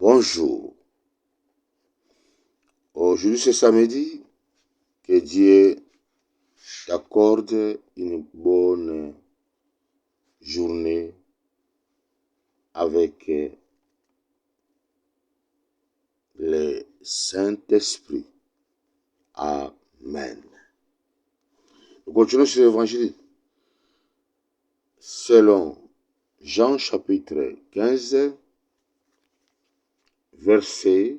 Bonjour. Aujourd'hui c'est samedi. Que Dieu t'accorde une bonne journée avec le Saint-Esprit. Amen. Nous continuons sur l'évangile selon Jean chapitre 15, verset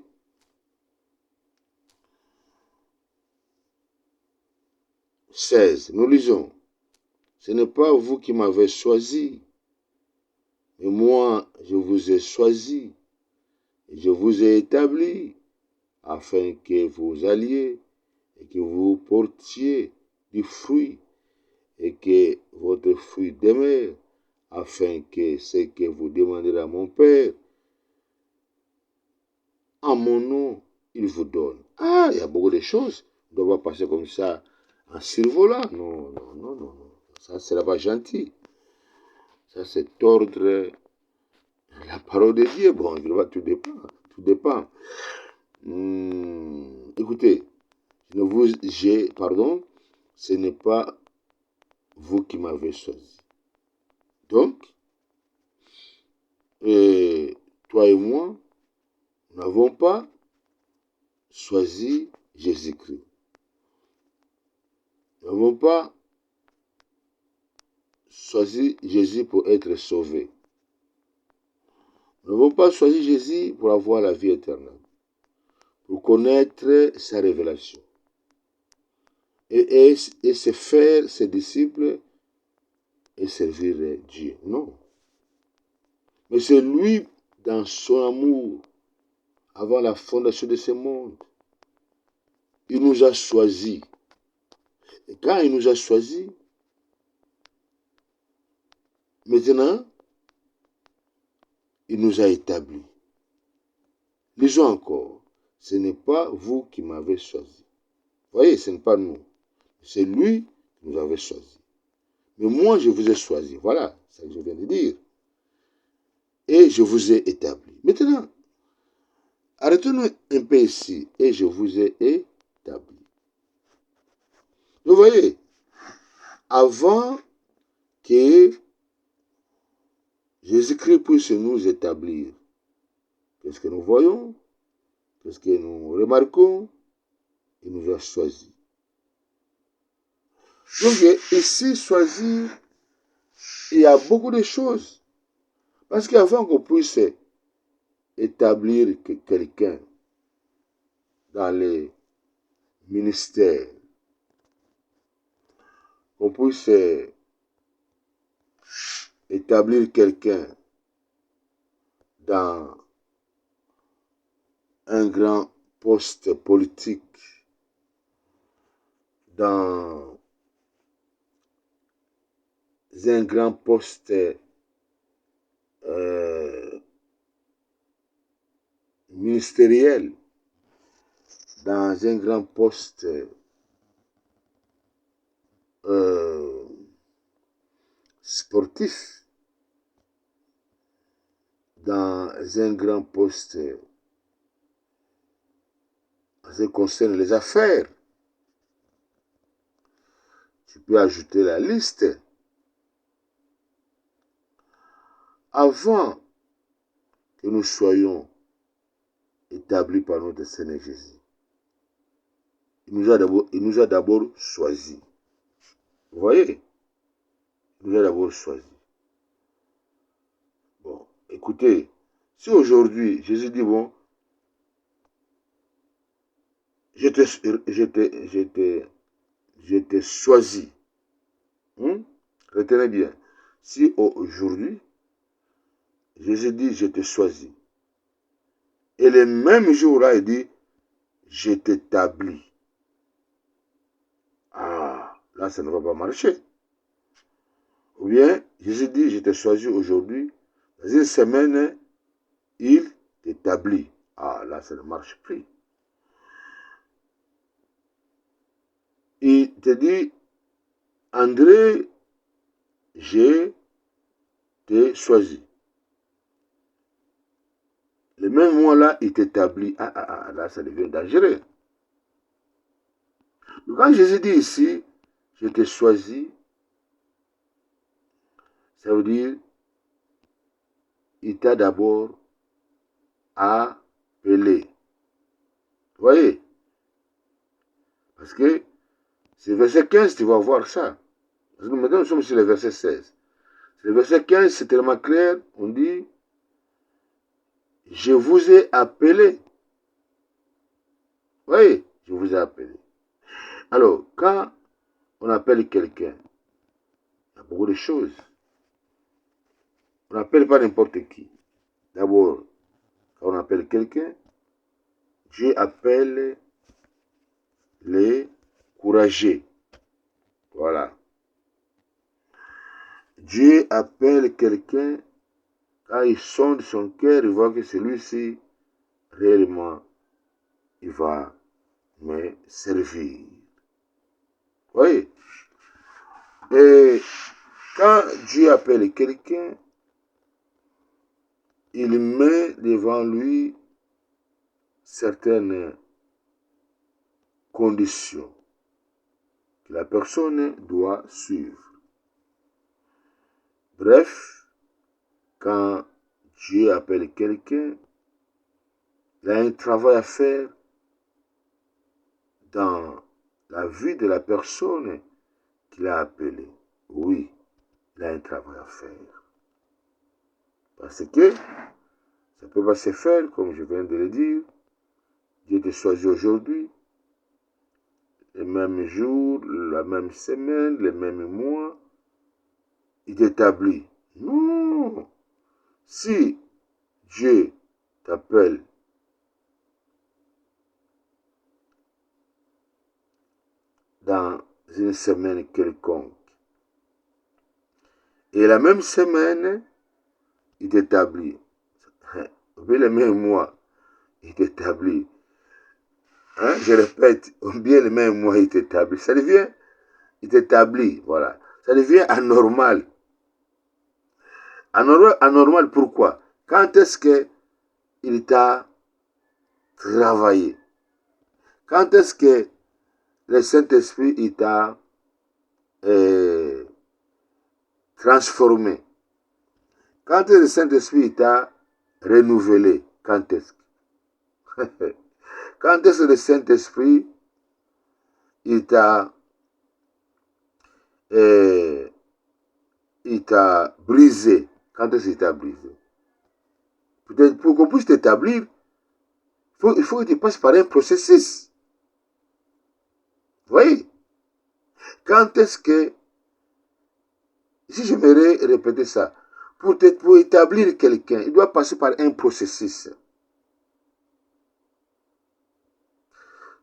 16. Nous lisons: ce n'est pas vous qui m'avez choisi, mais moi je vous ai choisi et je vous ai établi afin que vous alliez et que vous portiez du fruit et que votre fruit demeure, afin que ce que vous demanderez à mon Père en mon nom, il vous donne. Ah, il y a beaucoup de choses. On ne doit pas passer comme ça en survolant. Non, non, non, non, non. Ça, c'est là-bas gentil. Ça, c'est tordre la parole de Dieu. Bon, tout dépend. Tout dépend. Écoutez, ce n'est pas vous qui m'avez choisi. Donc, toi et moi, nous n'avons pas choisi Jésus-Christ. Nous n'avons pas choisi Jésus pour être sauvé. Nous n'avons pas choisi Jésus pour avoir la vie éternelle, pour connaître sa révélation et se faire ses disciples et servir Dieu. Non. Mais c'est lui, dans son amour, avant la fondation de ce monde, il nous a choisis. Et quand il nous a choisis, maintenant, il nous a établis. Lisons encore. Ce n'est pas vous qui m'avez choisi. Vous voyez, ce n'est pas nous. C'est lui qui nous avait choisi. Mais moi, je vous ai choisi. Voilà, c'est ce que je viens de dire. Et je vous ai établi. Maintenant, arrêtons-nous un peu ici. Et je vous ai établi. Vous voyez, avant que Jésus-Christ puisse nous établir, qu'est-ce que nous voyons? Qu'est-ce que nous remarquons? Il nous a choisis. Donc, ici, choisir, il y a beaucoup de choses. Parce qu'avant qu'on puisse établir quelqu'un dans les ministères, qu'on puisse établir quelqu'un dans un grand poste politique, dans un grand poste ministériel, dans un grand poste sportif, dans un grand poste en ce qui concerne les affaires. Tu peux ajouter la liste. Avant que nous soyons établis par notre Seigneur Jésus, il nous a d'abord choisis. Vous voyez? Il nous a d'abord choisis. Bon, écoutez, si aujourd'hui Jésus dit, bon, je t'ai choisi. Retenez bien. Si aujourd'hui, Jésus dit, je t'ai choisi. Et le même jour-là, il dit, je t'établis. Ah, là, ça ne va pas marcher. Ou bien, Jésus dit, je t'ai choisi aujourd'hui. Dans une semaine, il t'établit. Ah, là, ça ne marche plus. Il te dit, André, je t'ai choisi. le même moi-là, il t'établit. Là, ça devient dangereux. Donc, quand Jésus dit ici, je t'ai choisi, ça veut dire, il t'a d'abord appelé. Vous voyez? Parce que c'est verset 15, tu vas voir ça. Parce que maintenant, nous sommes sur le verset 16. Le verset 15, c'est tellement clair. On dit, je vous ai appelé. Vous voyez? Je vous ai appelé. Alors, quand on appelle quelqu'un, il y a beaucoup de choses. On n'appelle pas n'importe qui. D'abord, quand on appelle quelqu'un, Dieu appelle les courageux. Voilà. Dieu appelle quelqu'un, quand il sonde son cœur, il voit que celui-ci, réellement, il va me servir. Vous voyez? Et quand Dieu appelle quelqu'un, il met devant lui certaines conditions que la personne doit suivre. Bref, quand Dieu appelle quelqu'un, il a un travail à faire dans la vie de la personne qu'il a appelée. Oui, il a un travail à faire. Parce que ça ne peut pas se faire, comme je viens de le dire. Dieu te choisit aujourd'hui, le même jour, la même semaine, le même mois, il t'établit. Non! Si Dieu t'appelle dans une semaine quelconque, et la même semaine, il t'établit. Le même mois, il t'établit. Hein? Je répète, bien le même mois, il t'établit. Ça devient, il t'établit, voilà. Ça devient anormal. Anormal, pourquoi? Quand est-ce qu'il t'a travaillé? Quand est-ce que le Saint-Esprit il t'a transformé? Quand est-ce que le Saint-Esprit t'a renouvelé? Quand est-ce que quand est-ce que le Saint-Esprit il t'a brisé? Quand est-ce qu'il t'a brisé? Peut-être pour qu'on puisse t'établir, il faut que tu passes par un processus. Vous voyez? Quand est-ce que, si j'aimerais répéter ça, pour établir quelqu'un, il doit passer par un processus.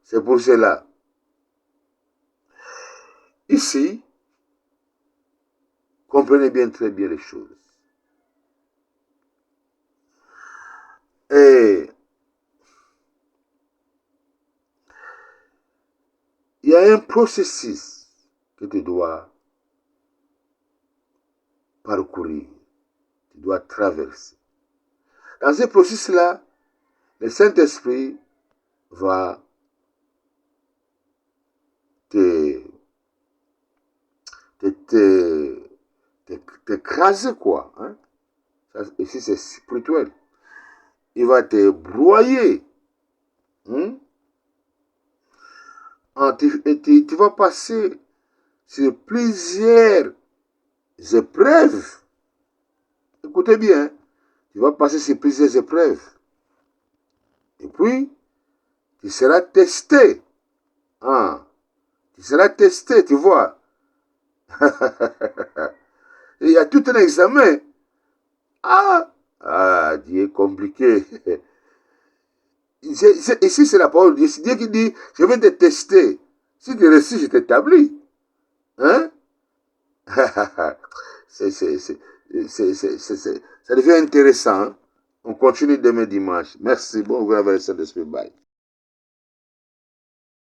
C'est pour cela. Ici, comprenez bien, très bien les choses. Et il y a un processus que tu dois parcourir, tu dois traverser. Dans ce processus-là, le Saint-Esprit va t'écraser, quoi. Hein? Ça, ici, c'est spirituel. Il va te broyer. Et tu vas passer sur plusieurs épreuves. Écoutez bien, tu vas passer sur plusieurs épreuves. Et puis, tu seras testé. Ah, tu seras testé, tu vois. Il y a tout un examen. Dieu est compliqué. Ici, c'est la parole de Dieu. C'est Dieu qui dit, je vais te tester. Si tu réussis, je t'établis. Hein? Ça devient intéressant. On continue demain dimanche. Merci. Bon, vous avez le Saint-Esprit. Bye.